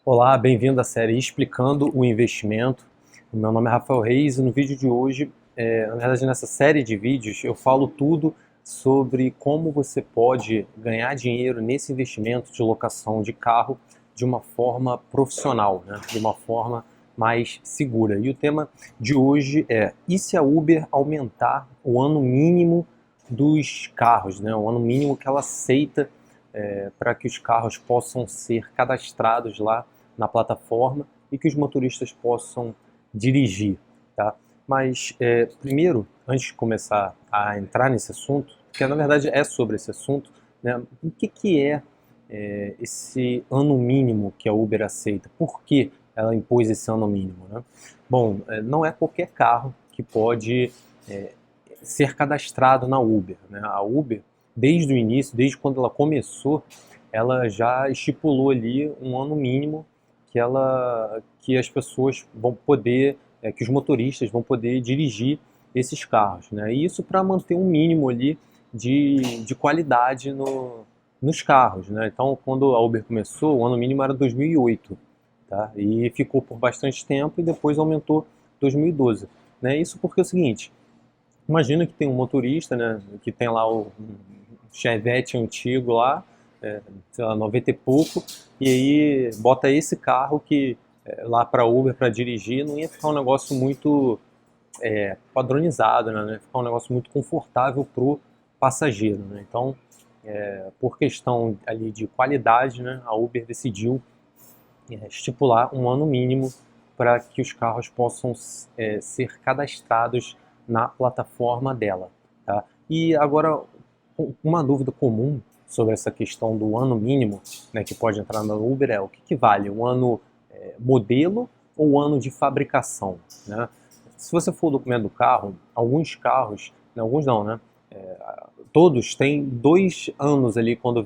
Olá, bem-vindo à série Explicando o Investimento. O meu nome é Rafael Reis e no vídeo de hoje, na verdade nessa série de vídeos, eu falo tudo sobre como você pode ganhar dinheiro nesse investimento de locação de carro de uma forma profissional, né? De uma forma mais segura. E o tema de hoje é: e se a Uber aumentar o ano mínimo dos carros, né? O ano mínimo que ela aceita para que os carros possam ser cadastrados lá na plataforma e que os motoristas possam dirigir, tá? Mas primeiro, antes de começar a entrar nesse assunto, que na verdade é sobre esse assunto, né? O que é esse ano mínimo que a Uber aceita? Por que ela impôs esse ano mínimo, né? Bom, não é qualquer carro que pode ser cadastrado na Uber, né? A Uber, desde o início, desde quando ela começou, ela já estipulou ali um ano mínimo que as pessoas vão poder, que os motoristas vão poder dirigir esses carros, né? E isso para manter um mínimo ali de qualidade nos carros, né? Então, quando a Uber começou, o ano mínimo era 2008, tá? E ficou por bastante tempo e depois aumentou 2012, né? Isso porque é o seguinte: imagina que tem um motorista, né, que tem lá um Chevette antigo lá, sei lá, 90 e pouco, e aí bota esse carro que lá para Uber para dirigir não ia ficar um negócio muito padronizado, né? Não ia ficar um negócio muito confortável pro passageiro, né? Então, por questão ali de qualidade, né, a Uber decidiu estipular um ano mínimo para que os carros possam ser cadastrados na plataforma dela, tá? E agora, uma dúvida comum sobre essa questão do ano mínimo, né, que pode entrar no Uber é: o que vale, o ano modelo ou o ano de fabricação, né? Se você for o documento do carro, alguns carros, né, alguns não, né? Todos têm 2 anos ali quando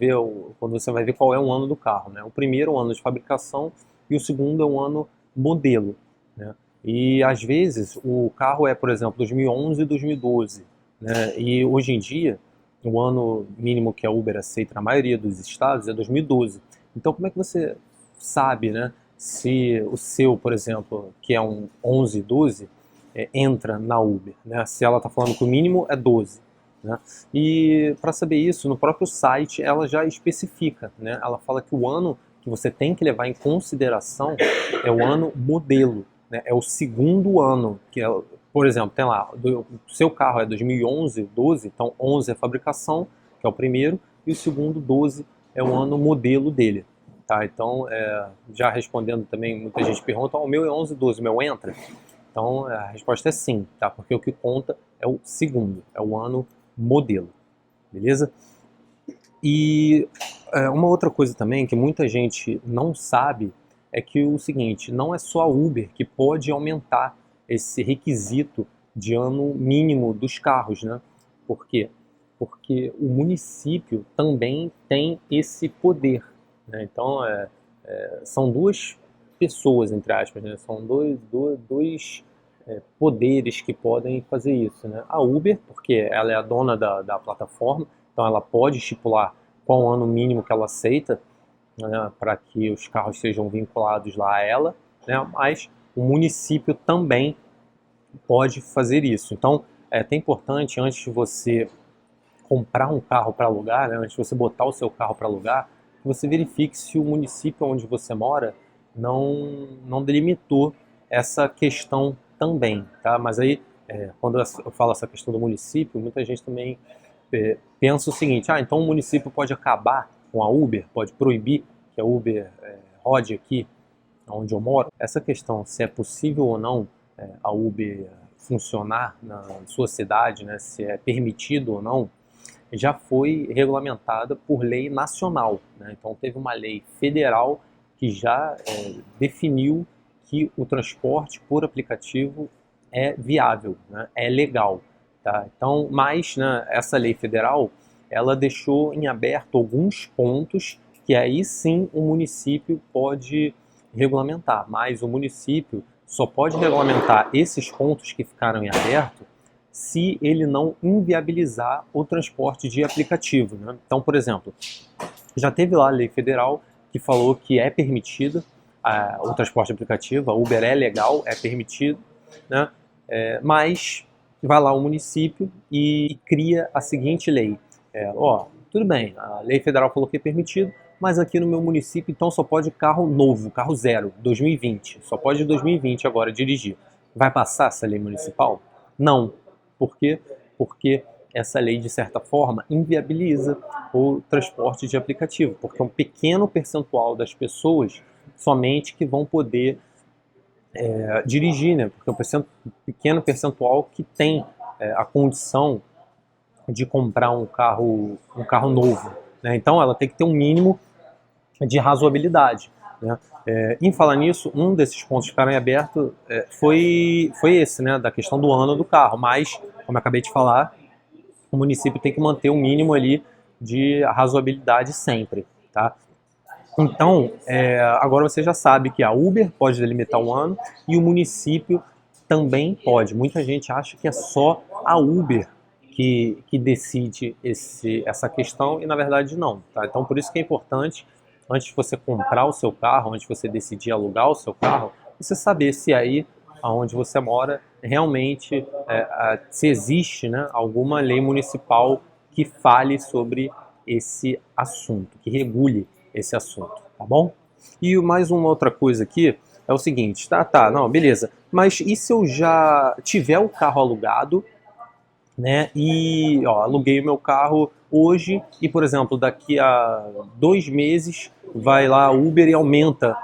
você vai ver qual é o ano do carro, né? O primeiro é o ano de fabricação e o segundo é o ano modelo, né? E às vezes o carro é, por exemplo, 2011 e 2012, né? E hoje em dia o ano mínimo que a Uber aceita na maioria dos estados é 2012. Então como é que você sabe, né, se o seu, por exemplo, que é um 11, 12, entra na Uber, né? Se ela está falando que o mínimo é 12. Né? E para saber isso, no próprio site ela já especifica, né? Ela fala que o ano que você tem que levar em consideração é o ano modelo, né? É o segundo ano, que é, por exemplo, tem lá, o seu carro é 2011, 12, então 11 é fabricação, que é o primeiro, e o segundo, 12, é o ano modelo dele. Tá? Então, já respondendo também, muita gente pergunta: o meu é 11, 12, o meu entra? Então, a resposta é sim, tá? Porque o que conta é o segundo, é o ano modelo, beleza? E uma outra coisa também que muita gente não sabe é que o seguinte: não é só a Uber que pode aumentar esse requisito de ano mínimo dos carros, né? Por quê? Porque o município também tem esse poder, né? Então, são duas pessoas, entre aspas, né? São dois poderes que podem fazer isso, né? A Uber, porque ela é a dona da plataforma, então ela pode estipular qual o ano mínimo que ela aceita, né, para que os carros sejam vinculados lá a ela, né? Mas o município também pode fazer isso. Então é até importante, antes de você comprar um carro para alugar, né, antes de você botar o seu carro para alugar, que você verifique se o município onde você mora não delimitou essa questão também, tá? Mas aí, quando eu falo essa questão do município, muita gente também pensa o seguinte: então o município pode acabar com a Uber, pode proibir que a Uber rode aqui onde eu moro. Essa questão, se é possível ou não a Uber funcionar na sua cidade, né, se é permitido ou não, já foi regulamentada por lei nacional, né? Então teve uma lei federal que já definiu que o transporte por aplicativo é viável, né? É legal, tá? Então, mas, né, essa lei federal ela deixou em aberto alguns pontos que aí sim o município pode regulamentar, mas o município só pode regulamentar esses pontos que ficaram em aberto se ele não inviabilizar o transporte de aplicativo, né? Então, por exemplo, já teve lá a lei federal que falou que é permitida o transporte aplicativo, a Uber é legal, é permitido, né? Mas vai lá o município e cria a seguinte lei. Tudo bem, a lei federal falou que é permitido, mas aqui no meu município então só pode carro novo, carro zero, 2020. Só pode 2020 agora dirigir. Vai passar essa lei municipal? Não. Por quê? Porque essa lei, de certa forma, inviabiliza o transporte de aplicativo, porque é um pequeno percentual das pessoas somente que vão poder dirigir, né? Porque é um pequeno percentual que tem a condição de comprar um carro novo, né? Então ela tem que ter um mínimo de razoabilidade, né? Em falar nisso, um desses pontos que ficaram em aberto foi esse, né? Da questão do ano do carro, mas, como eu acabei de falar, o município tem que manter um mínimo ali de razoabilidade sempre, tá? Então, agora você já sabe que a Uber pode delimitar um ano e o município também pode. Muita gente acha que é só a Uber que decide essa questão e na verdade não. Tá? Então, por isso que é importante, antes de você comprar o seu carro, antes de você decidir alugar o seu carro, você saber se aí onde você mora realmente se existe, né, alguma lei municipal que fale sobre esse assunto, que regule esse assunto, tá bom? E mais uma outra coisa aqui é o seguinte, não, beleza, mas e se eu já tiver o carro alugado, né, e aluguei o meu carro hoje e, por exemplo, daqui a 2 meses vai lá a Uber e aumenta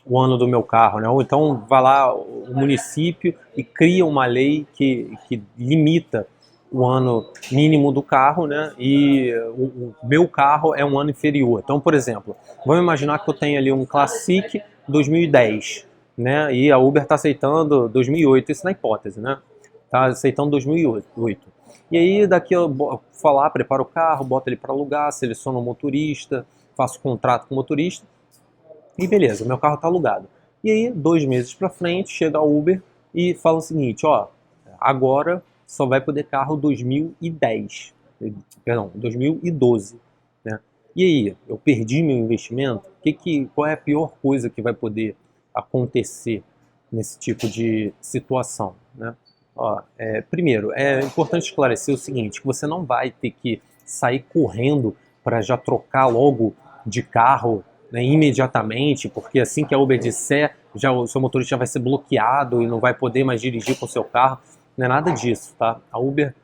o ano do meu carro, né? Ou então vai lá o município e cria uma lei que limita o ano mínimo do carro, né? E o meu carro é um ano inferior. Então, por exemplo, vamos imaginar que eu tenho ali um Classic 2010, né? E a Uber está aceitando 2008, isso na hipótese, né? Está aceitando 2008. E aí daqui eu vou lá, preparo o carro, boto ele para alugar, seleciono o motorista, faço contrato com o motorista, e beleza, meu carro está alugado. E aí, 2 meses para frente, chega a Uber e fala o seguinte, agora só vai poder carro 2010, perdão, 2012, né? E aí, eu perdi meu investimento? Qual é a pior coisa que vai poder acontecer nesse tipo de situação, né? Primeiro, é importante esclarecer o seguinte, que você não vai ter que sair correndo para já trocar logo de carro, né, imediatamente, porque assim que a Uber disser, já o seu motorista já vai ser bloqueado e não vai poder mais dirigir com o seu carro. Não é nada disso, tá? A Uber,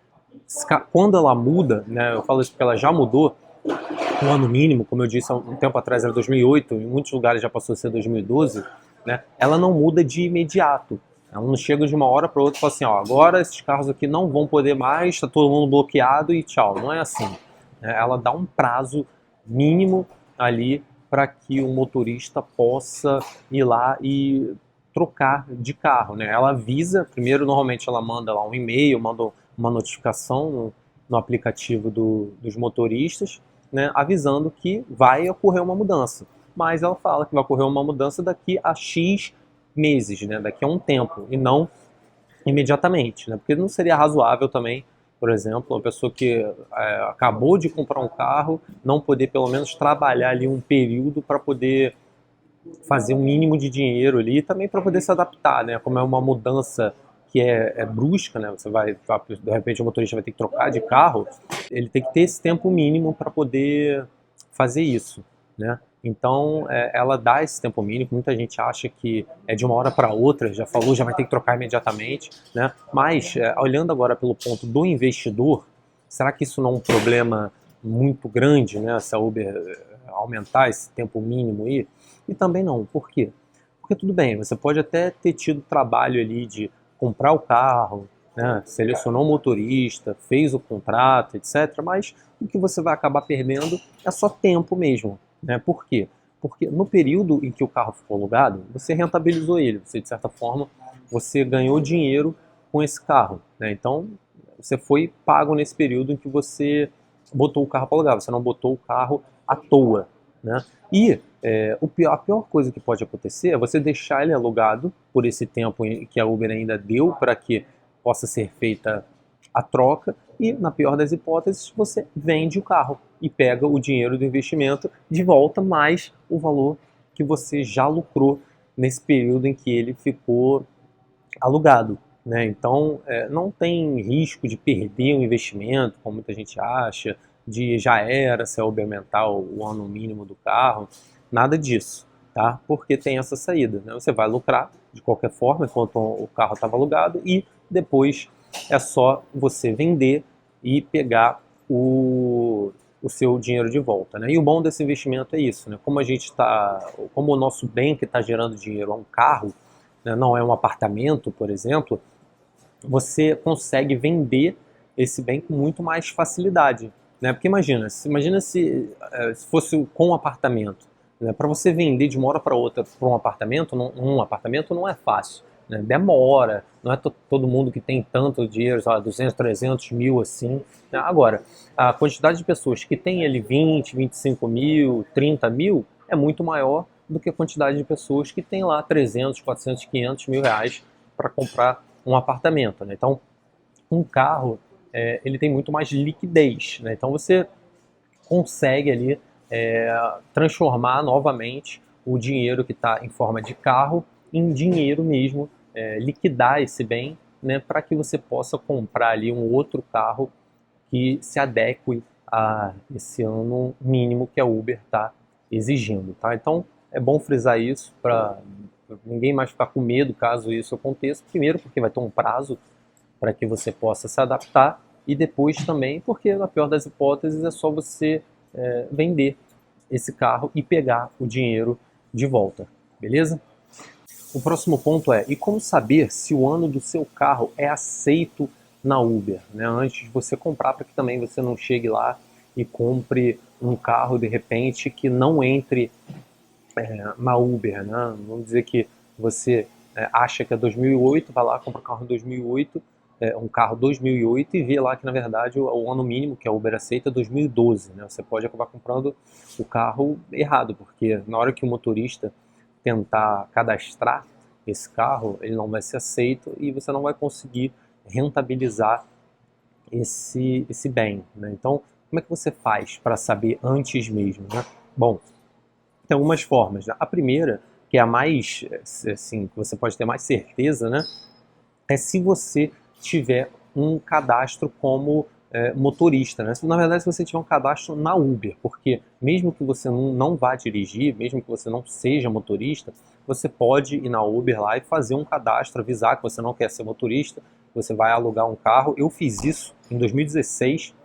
quando ela muda, né, eu falo isso porque ela já mudou, o ano mínimo, como eu disse há um tempo atrás, era 2008, em muitos lugares já passou a ser 2012, né, ela não muda de imediato. Ela não chega de uma hora para outra e fala assim, agora esses carros aqui não vão poder mais, está todo mundo bloqueado e tchau. Não é assim. Ela dá um prazo mínimo ali para que o motorista possa ir lá e trocar de carro, né? Ela avisa, primeiro normalmente ela manda lá um e-mail, manda uma notificação no aplicativo dos motoristas, né, avisando que vai ocorrer uma mudança. Mas ela fala que vai ocorrer uma mudança daqui a X meses, né, daqui a um tempo, e não imediatamente, né, porque não seria razoável também, por exemplo, uma pessoa que acabou de comprar um carro não poder pelo menos trabalhar ali um período para poder fazer um mínimo de dinheiro ali, e também para poder se adaptar, né, como é uma mudança que é brusca, né, de repente o motorista vai ter que trocar de carro, ele tem que ter esse tempo mínimo para poder fazer isso, né. Então, ela dá esse tempo mínimo, muita gente acha que é de uma hora para outra, já falou, já vai ter que trocar imediatamente, né? Mas, olhando agora pelo ponto do investidor, será que isso não é um problema muito grande, né? Se a Uber aumentar esse tempo mínimo aí? E também não, por quê? Porque tudo bem, você pode até ter tido trabalho ali de comprar o carro, né? Selecionou o motorista, fez o contrato, etc. Mas o que você vai acabar perdendo é só tempo mesmo. Né? Por quê? Porque no período em que o carro ficou alugado, você rentabilizou ele, você de certa forma você ganhou dinheiro com esse carro. Né? Então você foi pago nesse período em que você botou o carro para alugar, você não botou o carro à toa. Né? E a pior coisa que pode acontecer é você deixar ele alugado por esse tempo que a Uber ainda deu para que possa ser feita a troca e, na pior das hipóteses, você vende o carro e pega o dinheiro do investimento de volta mais o valor que você já lucrou nesse período em que ele ficou alugado, né? Então, não tem risco de perder o investimento, como muita gente acha, de já era se a Uber aumentar o ano mínimo do carro, nada disso, tá? Porque tem essa saída, né? Você vai lucrar de qualquer forma enquanto o carro estava alugado e depois é só você vender e pegar o seu dinheiro de volta, né? E o bom desse investimento é isso, né? Como o nosso bem que está gerando dinheiro é um carro, né, não é um apartamento, por exemplo, você consegue vender esse bem com muito mais facilidade, né? Porque imagina se fosse com um apartamento, né? Para você vender de uma hora para outra para um apartamento não é fácil, né? Demora, não é todo mundo que tem tanto dinheiro, sei lá, 200, 300 mil assim, né? Agora, a quantidade de pessoas que tem ali 20, 25 mil, 30 mil é muito maior do que a quantidade de pessoas que tem lá 300, 400, 500 mil reais para comprar um apartamento, né? Então, um carro ele tem muito mais liquidez, né? Então você consegue ali transformar novamente o dinheiro que está em forma de carro em dinheiro mesmo, liquidar esse bem, né? Para que você possa comprar ali um outro carro que se adeque a esse ano mínimo que a Uber está exigindo, tá? Então é bom frisar isso para ninguém mais ficar com medo caso isso aconteça. Primeiro, porque vai ter um prazo para que você possa se adaptar e depois também porque, na pior das hipóteses, é só você vender esse carro e pegar o dinheiro de volta, beleza? O próximo ponto e como saber se o ano do seu carro é aceito na Uber, né? Antes de você comprar, para que também você não chegue lá e compre um carro de repente que não entre na Uber, né? Vamos dizer que você acha que é 2008, vai lá, compra um carro em 2008, um carro 2008 e vê lá que na verdade o ano mínimo que a Uber aceita é 2012, né? Você pode acabar comprando o carro errado, porque na hora que o motorista tentar cadastrar esse carro, ele não vai ser aceito e você não vai conseguir rentabilizar esse bem, né? Então, como é que você faz para saber antes mesmo, né? Bom, tem algumas formas, né? A primeira, que é a mais, assim, que você pode ter mais certeza, né? É se você tiver um cadastro como motorista, né? Na verdade, se você tiver um cadastro na Uber, porque mesmo que você não vá dirigir, mesmo que você não seja motorista, você pode ir na Uber lá e fazer um cadastro, avisar que você não quer ser motorista, você vai alugar um carro. Eu fiz isso em 2016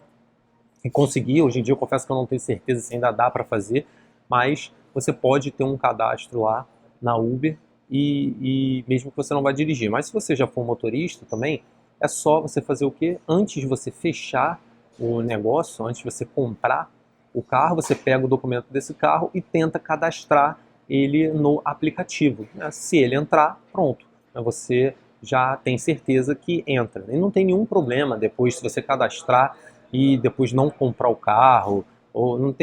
e consegui. Hoje em dia eu confesso que eu não tenho certeza se ainda dá para fazer, mas você pode ter um cadastro lá na Uber e mesmo que você não vá dirigir. Mas se você já for motorista também, é só você fazer o quê? Antes de você fechar o negócio, antes de você comprar o carro, você pega o documento desse carro e tenta cadastrar ele no aplicativo. Se ele entrar, pronto. Você já tem certeza que entra. E não tem nenhum problema depois se você cadastrar e depois não comprar o carro, ou não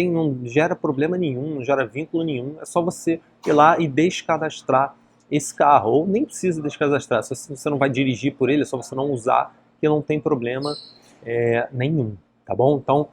gera problema nenhum, não gera vínculo nenhum, é só você ir lá e descadastrar esse carro, ou nem precisa descadastrar, se você não vai dirigir por ele, é só você não usar, que não tem problema nenhum, tá bom? Então,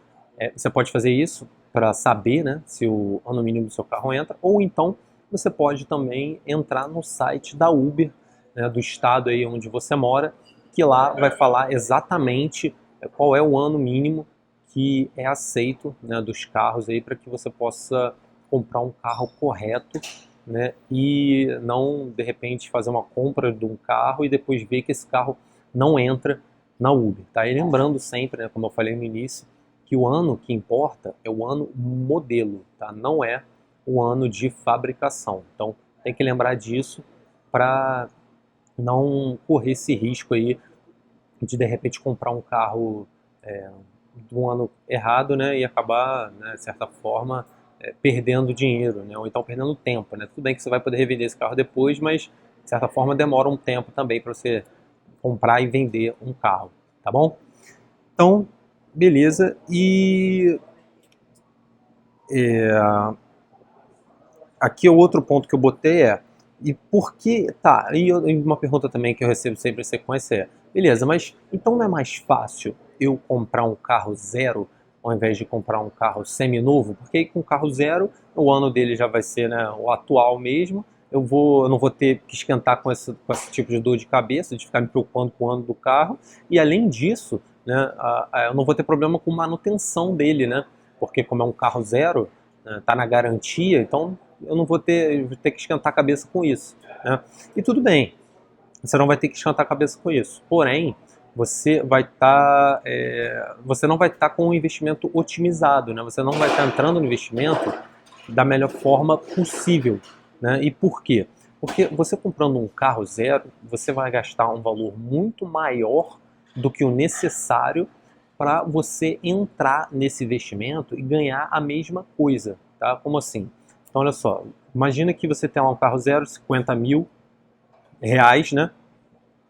você pode fazer isso para saber, né, se o ano mínimo do seu carro entra, ou então você pode também entrar no site da Uber, né, do estado aí onde você mora, que lá vai falar exatamente qual é o ano mínimo que é aceito, né, dos carros aí para que você possa comprar um carro correto, né, e não de repente fazer uma compra de um carro e depois ver que esse carro não entra na Uber, tá? E lembrando sempre, né, como eu falei no início, que o ano que importa é o ano modelo, tá? Não é o ano de fabricação. Então tem que lembrar disso para não correr esse risco aí de repente comprar um carro de um ano errado, né, e acabar, né, de certa forma, perdendo dinheiro, né, ou então perdendo tempo, né. Tudo bem que você vai poder revender esse carro depois, mas de certa forma demora um tempo também para você comprar e vender um carro, tá bom? Então, beleza. E é, aqui o outro ponto que eu botei e por que, tá, e uma pergunta também que eu recebo sempre em sequência beleza, mas então não é mais fácil eu comprar um carro zero ao invés de comprar um carro seminovo? Porque aí com o carro zero, o ano dele já vai ser, né, o atual mesmo, eu não vou ter que esquentar com esse tipo de dor de cabeça, de ficar me preocupando com o ano do carro, e além disso, né, eu não vou ter problema com manutenção dele, né, porque como é um carro zero, né, tá na garantia, então eu não vou ter que esquentar a cabeça com isso, né. E tudo bem, você não vai ter que esquentar a cabeça com isso. Porém, você não vai estar com o investimento otimizado, né? Você não vai estar entrando no investimento da melhor forma possível, né? E por quê? Porque você comprando um carro zero, você vai gastar um valor muito maior do que o necessário para você entrar nesse investimento e ganhar a mesma coisa, tá? Como assim? Então, olha só, imagina que você tem lá um carro zero, 50 mil reais, né?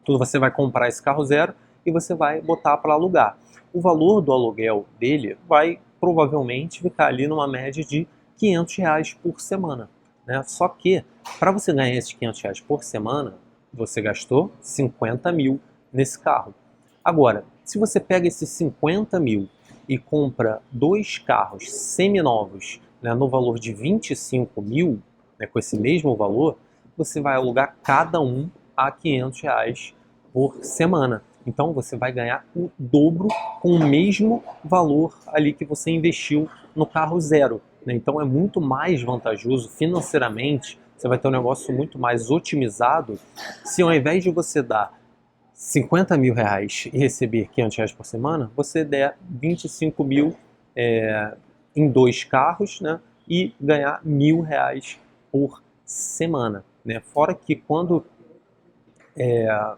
Tudo você vai comprar esse carro zero e você vai botar para alugar. O valor do aluguel dele vai provavelmente ficar ali numa média de R$ 500 por semana, né? Só que para você ganhar esses R$ 500 por semana, você gastou 50 mil nesse carro. Agora, se você pega esses 50 mil e compra dois carros seminovos, né, no valor de 25 mil, né, com esse mesmo valor, você vai alugar cada um a R$ 500 por semana. Então você vai ganhar o dobro com o mesmo valor ali que você investiu no carro zero, né? Então é muito mais vantajoso financeiramente, você vai ter um negócio muito mais otimizado se ao invés de você dar 50 mil reais e receber R$ 500 por semana, você der 25 mil em dois carros, né, e ganhar R$ 1.000 por semana, né? Fora que quando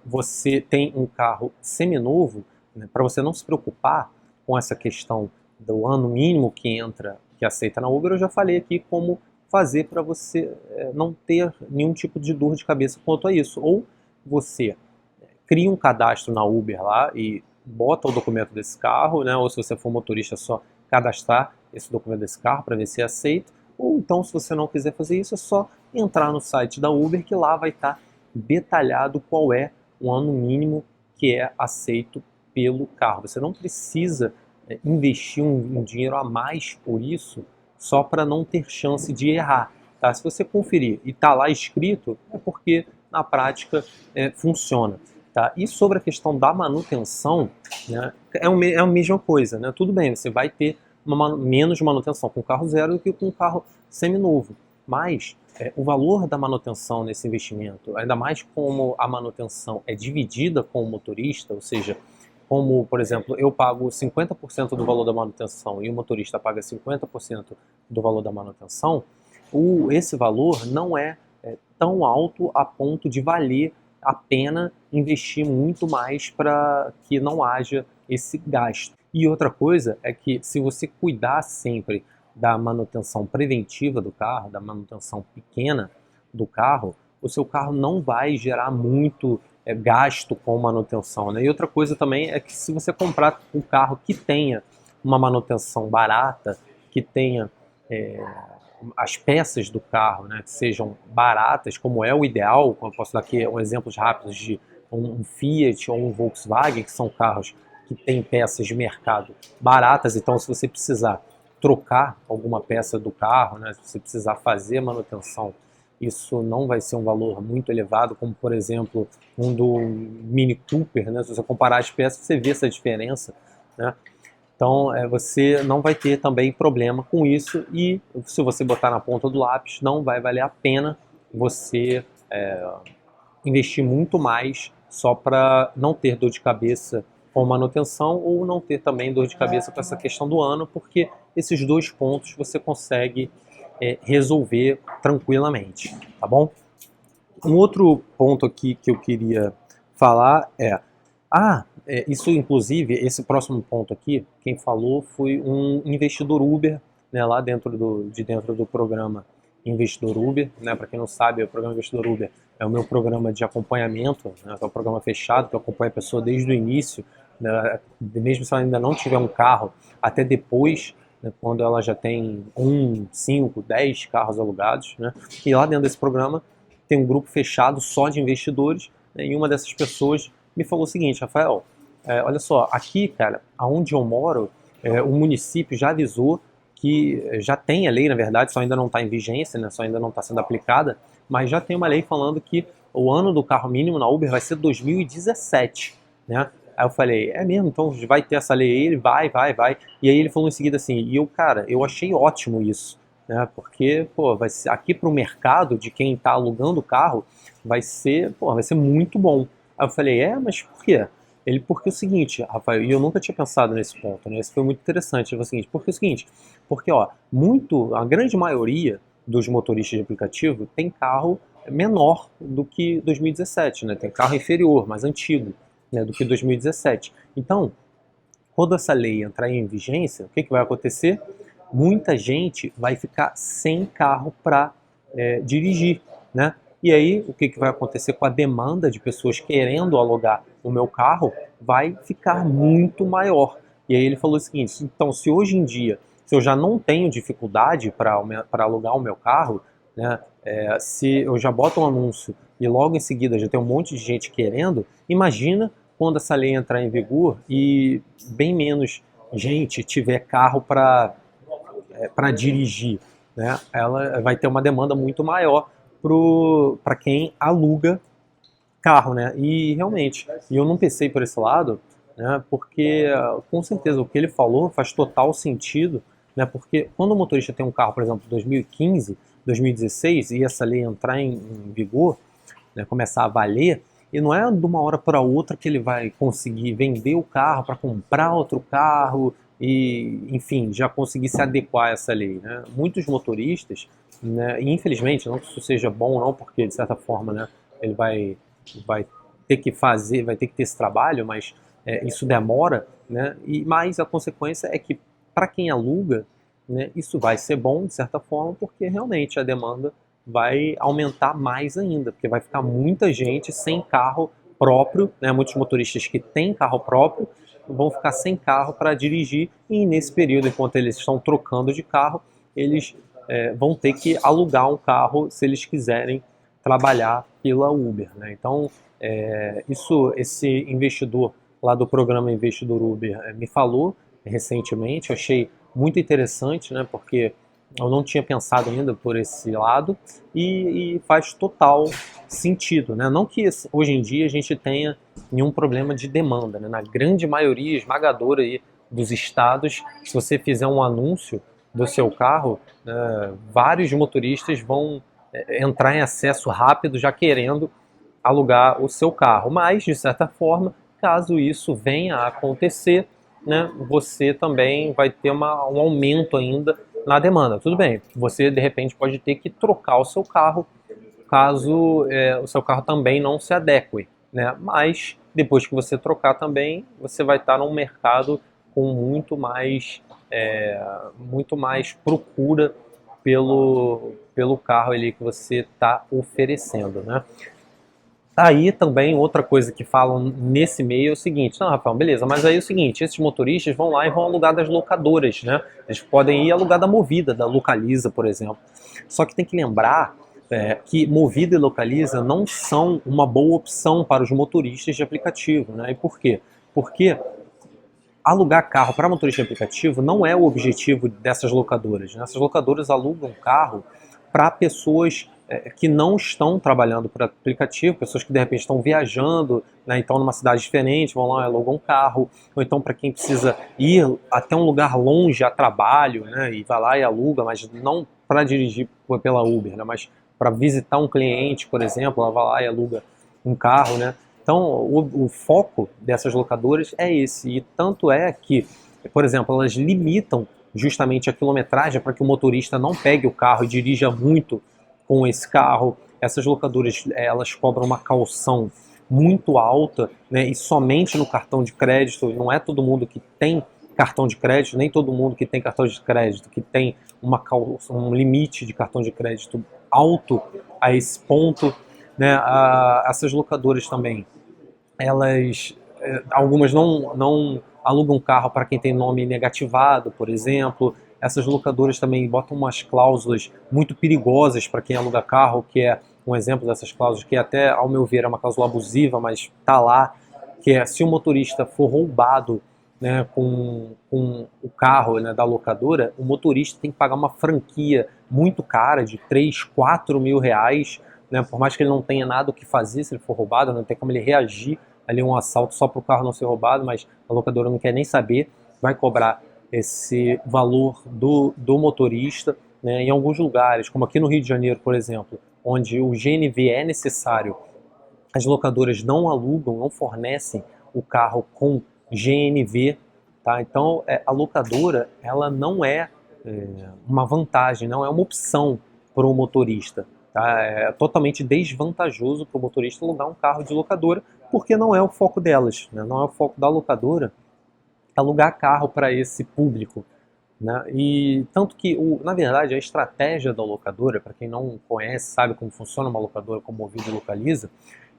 você tem um carro seminovo, né, para você não se preocupar com essa questão do ano mínimo que entra, que aceita na Uber, eu já falei aqui como fazer para você não ter nenhum tipo de dor de cabeça quanto a isso. Ou você cria um cadastro na Uber lá e bota o documento desse carro, né? Ou se você for motorista, é só cadastrar esse documento desse carro para ver se é aceito. Ou então, se você não quiser fazer isso, é só entrar no site da Uber, que lá vai estar detalhado qual é o ano mínimo que é aceito pelo carro. Você não precisa investir um dinheiro a mais por isso só para não ter chance de errar. Tá? Se você conferir e está lá escrito, é porque na prática funciona. Tá? E sobre a questão da manutenção, né, é a mesma coisa. Né? Tudo bem, você vai ter menos manutenção com carro zero do que com carro seminovo. Mas o valor da manutenção nesse investimento, ainda mais como a manutenção é dividida com o motorista, ou seja, como, por exemplo, eu pago 50% do valor da manutenção e o motorista paga 50% do valor da manutenção, esse valor não é tão alto a ponto de valer a pena investir muito mais para que não haja esse gasto. E outra coisa é que se você cuidar sempre da manutenção preventiva do carro, da manutenção pequena do carro, o seu carro não vai gerar muito gasto com manutenção, né? E outra coisa também é que se você comprar um carro que tenha uma manutenção barata, que tenha as peças do carro, né, que sejam baratas, como é o ideal, como eu posso dar aqui exemplos rápidos de um Fiat ou um Volkswagen, que são carros que têm peças de mercado baratas, então se você precisar trocar alguma peça do carro, né, se você precisar fazer manutenção, isso não vai ser um valor muito elevado, como por exemplo um do Mini Cooper, né, se você comparar as peças você vê essa diferença, né? Então você não vai ter também problema com isso e se você botar na ponta do lápis não vai valer a pena você investir muito mais só para não ter dor de cabeça com manutenção ou não ter também dor de cabeça com essa questão do ano, porque esses dois pontos você consegue resolver tranquilamente, tá bom? Um outro ponto aqui que eu queria falar isso inclusive, esse próximo ponto aqui, quem falou foi um investidor Uber, né, lá dentro do programa Investidor Uber, né, para quem não sabe, o programa Investidor Uber é o meu programa de acompanhamento, né, que é um programa fechado, que eu acompanho a pessoa desde o início, né, mesmo se ela ainda não tiver um carro, até depois, né, quando ela já tem 5, 10 carros alugados, né, e lá dentro desse programa tem um grupo fechado só de investidores, né, e uma dessas pessoas me falou o seguinte: Rafael, olha só, aqui, cara, aonde eu moro, o município já avisou que já tem a lei, na verdade, só ainda não está em vigência, né, só ainda não está sendo aplicada, mas já tem uma lei falando que o ano do carro mínimo na Uber vai ser 2017, né? Aí eu falei, é mesmo? Então vai ter essa lei aí? Ele vai. E aí ele falou em seguida assim, e eu, cara, eu achei ótimo isso, né? Porque, pô, vai ser, aqui pro mercado de quem tá alugando o carro, vai ser muito bom. Aí eu falei, mas por quê? Ele, porque é o seguinte, Rafael, e eu nunca tinha pensado nesse ponto, né? Isso foi muito interessante. Ele falou o seguinte, porque é o seguinte, porque, ó, a grande maioria dos motoristas de aplicativo tem carro menor do que 2017, né? Tem carro inferior, mais antigo, né, do que 2017. Então, quando essa lei entrar em vigência, o que vai acontecer? Muita gente vai ficar sem carro para dirigir, né? E aí, o que vai acontecer com a demanda de pessoas querendo alugar o meu carro vai ficar muito maior. E aí ele falou o seguinte, então, se hoje em dia, se eu já não tenho dificuldade para alugar o meu carro, né, se eu já boto um anúncio e logo em seguida já tem um monte de gente querendo, imagina quando essa lei entrar em vigor e bem menos gente tiver carro para dirigir, né? Ela vai ter uma demanda muito maior para quem aluga carro, né? E realmente, eu não pensei por esse lado, né? Porque com certeza o que ele falou faz total sentido, né? Porque quando o motorista tem um carro, por exemplo, 2015, 2016 e essa lei entrar em vigor, né, começar a valer, e não é de uma hora para outra que ele vai conseguir vender o carro para comprar outro carro e, enfim, já conseguir se adequar a essa lei, né? Muitos motoristas, né, e infelizmente, não que isso seja bom ou não, porque de certa forma, né, ele vai ter que fazer, vai ter que ter esse trabalho, mas isso demora, né? Mas a consequência é que para quem aluga, né, isso vai ser bom de certa forma, porque realmente a demanda vai aumentar mais ainda, porque vai ficar muita gente sem carro próprio, né? Muitos motoristas que têm carro próprio vão ficar sem carro para dirigir e nesse período, enquanto eles estão trocando de carro, eles vão ter que alugar um carro se eles quiserem trabalhar pela Uber, né? Então, esse investidor lá do programa Investidor Uber me falou recentemente, eu achei muito interessante, né? Porque eu não tinha pensado ainda por esse lado e faz total sentido, né? Não que hoje em dia a gente tenha nenhum problema de demanda, né? Na grande maioria esmagadora aí dos estados, se você fizer um anúncio do seu carro, vários motoristas vão entrar em acesso rápido já querendo alugar o seu carro. Mas, de certa forma, caso isso venha a acontecer, né, você também vai ter um aumento ainda na demanda. Tudo bem, você de repente pode ter que trocar o seu carro caso o seu carro também não se adeque, né? Mas depois que você trocar também, você vai estar num mercado com muito mais procura pelo carro ali que você está oferecendo, né? Aí também outra coisa que falam nesse meio é o seguinte, não, Rafael, beleza, mas aí é o seguinte, esses motoristas vão lá e vão alugar das locadoras, né? Eles podem ir alugar da Movida, da Localiza, por exemplo. Só que tem que lembrar que Movida e Localiza não são uma boa opção para os motoristas de aplicativo, né? E por quê? Porque alugar carro para motorista de aplicativo não é o objetivo dessas locadoras, né? Essas locadoras alugam carro para pessoas que não estão trabalhando por aplicativo, pessoas que de repente estão viajando, né, então numa cidade diferente, vão lá e alugam um carro, ou então para quem precisa ir até um lugar longe a trabalho, né, e vai lá e aluga, mas não para dirigir pela Uber, né, mas para visitar um cliente, por exemplo, ela vai lá e aluga um carro, né. Então o foco dessas locadoras é esse, e tanto é que, por exemplo, elas limitam justamente a quilometragem para que o motorista não pegue o carro e dirija muito com esse carro. Essas locadoras, elas cobram uma caução muito alta, né, e somente no cartão de crédito. Não é todo mundo que tem cartão de crédito, nem todo mundo que tem cartão de crédito que tem um limite de cartão de crédito alto a esse ponto, né. Essas locadoras também, elas, algumas não alugam carro para quem tem nome negativado, por exemplo. Essas locadoras também botam umas cláusulas muito perigosas para quem aluga carro, que é um exemplo dessas cláusulas, que até, ao meu ver, é uma cláusula abusiva, mas está lá, que é se o motorista for roubado né, com o carro, né, da locadora, o motorista tem que pagar uma franquia muito cara de 3, 4 mil reais, né, por mais que ele não tenha nada o que fazer se ele for roubado, não tem como ele reagir ali a um assalto só para o carro não ser roubado, mas a locadora não quer nem saber, vai cobrar esse valor do motorista, né, em alguns lugares, como aqui no Rio de Janeiro, por exemplo, onde o GNV é necessário, as locadoras não alugam, não fornecem o carro com GNV, tá? Então a locadora ela não é uma vantagem, não é uma opção para o motorista. Tá? É totalmente desvantajoso para o motorista alugar um carro de locadora, porque não é o foco delas, né? Não é o foco da locadora alugar carro para esse público. Né? E tanto que, na verdade, a estratégia da locadora, para quem não conhece, sabe como funciona uma locadora como Movida e Localiza,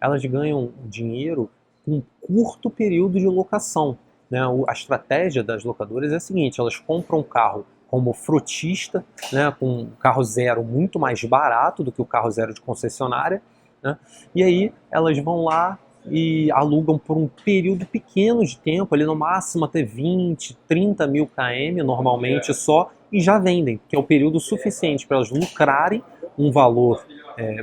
elas ganham dinheiro com um curto período de locação. Né? A estratégia das locadoras é a seguinte: elas compram um carro como frotista, né, com um carro zero muito mais barato do que o carro zero de concessionária, né? E aí elas vão lá e alugam por um período pequeno de tempo, ali no máximo até 20, 30 mil km normalmente só, e já vendem, que é o período suficiente para elas lucrarem um valor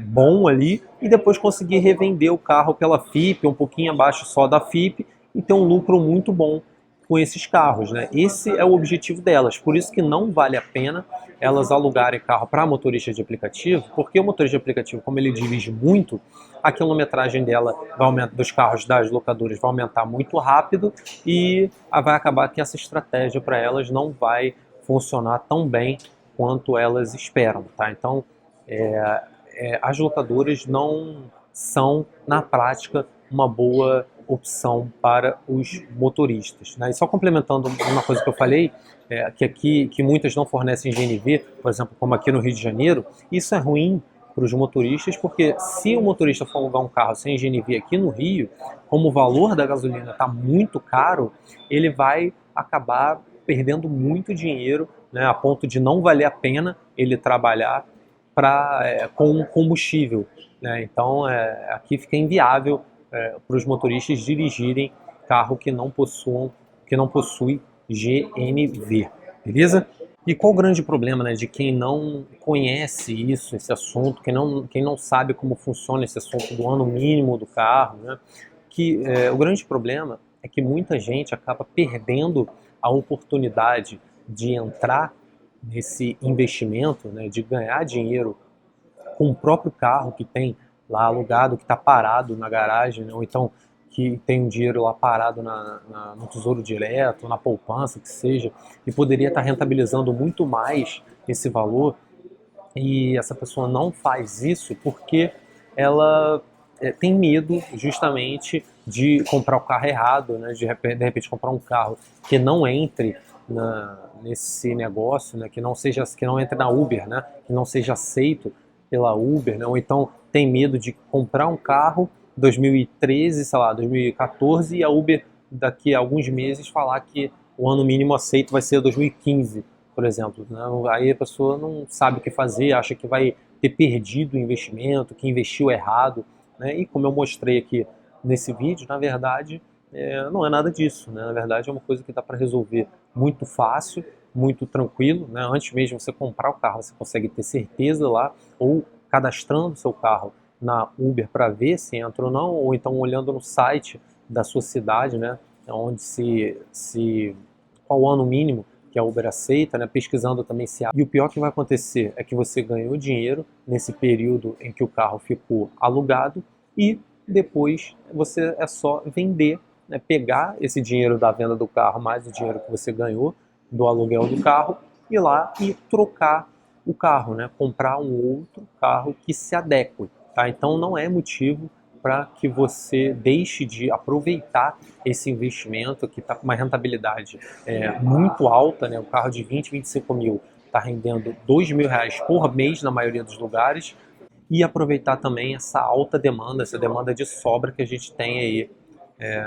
bom ali e depois conseguir revender o carro pela FIP, um pouquinho abaixo só da FIP, e ter um lucro muito bom com esses carros, né? Esse é o objetivo delas, por isso que não vale a pena elas alugarem carro para motorista de aplicativo, porque o motorista de aplicativo, como ele dirige muito, a quilometragem dela vai aumentar, dos carros das locadoras vai aumentar muito rápido e vai acabar que essa estratégia para elas não vai funcionar tão bem quanto elas esperam, tá? Então, as locadoras não são, na prática, uma boa opção para os motoristas. Né? E só complementando uma coisa que eu falei, que aqui que muitas não fornecem GNV, por exemplo, como aqui no Rio de Janeiro, isso é ruim para os motoristas, porque se o motorista for alugar um carro sem GNV aqui no Rio, como o valor da gasolina está muito caro, ele vai acabar perdendo muito dinheiro, né, a ponto de não valer a pena ele trabalhar com combustível. Né? Então, aqui fica inviável para os motoristas dirigirem carro que não possui GNV, beleza? E qual o grande problema, né, de quem não conhece isso, esse assunto, quem não sabe como funciona esse assunto do ano mínimo do carro, né? Que o grande problema é que muita gente acaba perdendo a oportunidade de entrar nesse investimento, né, de ganhar dinheiro com o próprio carro que tem lá alugado, que está parado na garagem, né? Ou então que tem um dinheiro lá parado no Tesouro Direto, na poupança, que seja, e poderia estar rentabilizando muito mais esse valor, e essa pessoa não faz isso porque ela tem medo justamente de comprar o carro errado, né? De repente comprar um carro que não entre nesse negócio, né? Que não entre na Uber, né? Que não seja aceito pela Uber, né? Ou então tem medo de comprar um carro 2013, sei lá, 2014 e a Uber daqui a alguns meses falar que o ano mínimo aceito vai ser 2015, por exemplo. Né? Aí a pessoa não sabe o que fazer, acha que vai ter perdido o investimento, que investiu errado. Né? E como eu mostrei aqui nesse vídeo, na verdade, não é nada disso. Né? Na verdade, é uma coisa que dá para resolver muito fácil, muito tranquilo. Né? Antes mesmo de você comprar o carro, você consegue ter certeza lá, ou cadastrando seu carro na Uber para ver se entra ou não, ou então olhando no site da sua cidade, né? Onde qual o ano mínimo que a Uber aceita, né? Pesquisando também se há. E o pior que vai acontecer é que você ganhou dinheiro nesse período em que o carro ficou alugado e depois você é só vender, né? Pegar esse dinheiro da venda do carro mais o dinheiro que você ganhou do aluguel do carro, ir lá e trocar o carro, né? Comprar um outro carro que se adeque. Tá? Então não é motivo para que você deixe de aproveitar esse investimento que está com uma rentabilidade muito alta, né? O carro de 20, 25 mil está rendendo 2 mil reais por mês na maioria dos lugares, e aproveitar também essa alta demanda, essa demanda de sobra que a gente tem aí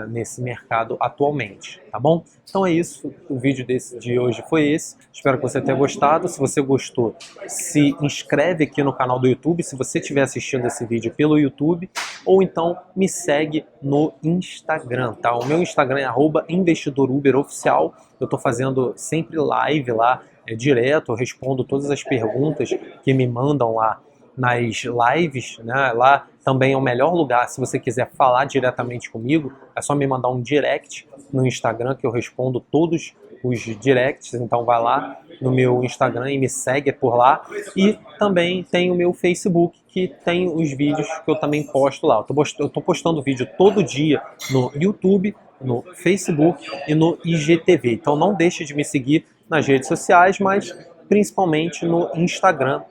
nesse mercado atualmente, tá bom? Então é isso, o vídeo de hoje foi esse, espero que você tenha gostado. Se você gostou, se inscreve aqui no canal do YouTube, se você estiver assistindo esse vídeo pelo YouTube, ou então me segue no Instagram, tá? O meu Instagram é @investidoruberoficial, eu estou fazendo sempre live lá, direto, eu respondo todas as perguntas que me mandam lá nas lives, né? Lá também é o melhor lugar se você quiser falar diretamente comigo, é só me mandar um direct no Instagram que eu respondo todos os directs, então vai lá no meu Instagram e me segue por lá. E também tem o meu Facebook, que tem os vídeos que eu também posto lá. Eu tô postando vídeo todo dia no YouTube, no Facebook e no IGTV, então não deixe de me seguir nas redes sociais, mas principalmente no Instagram,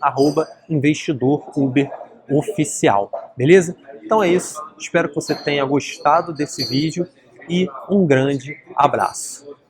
@investidoruberoficial, beleza? Então é isso, espero que você tenha gostado desse vídeo e um grande abraço.